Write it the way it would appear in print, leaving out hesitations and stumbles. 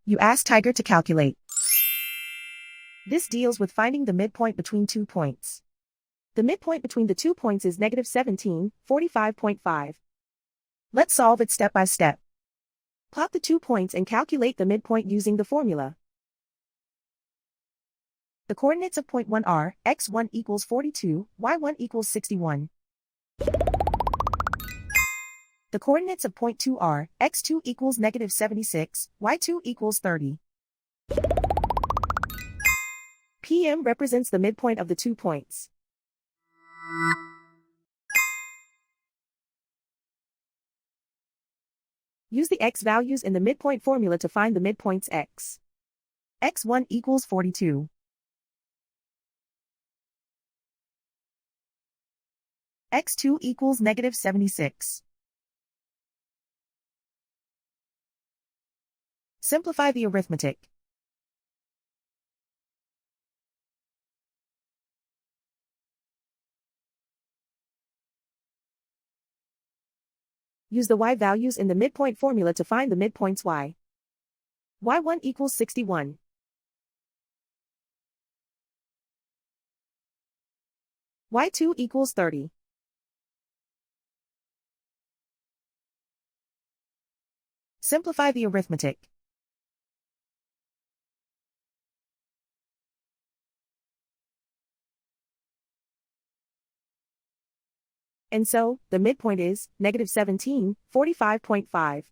You ask Tiger to calculate. This deals with finding the midpoint between 2 points. The midpoint between the 2 points is negative 17, 45.5. Let's solve it step by step. Plot the 2 points and calculate the midpoint using the formula. The coordinates of point 1 are, x1 equals 42, y1 equals 61. The coordinates of point 2 are, x2 equals negative 76, y2 equals 30. PM represents the midpoint of the 2 points. Use the x values in the midpoint formula to find the midpoints x. x1 equals 42. x2 equals negative 76. Simplify the arithmetic. Use the y values in the midpoint formula to find the midpoints y. y1 equals 61. y2 equals 30. Simplify the arithmetic. And so, the midpoint is, negative 17, 45.5.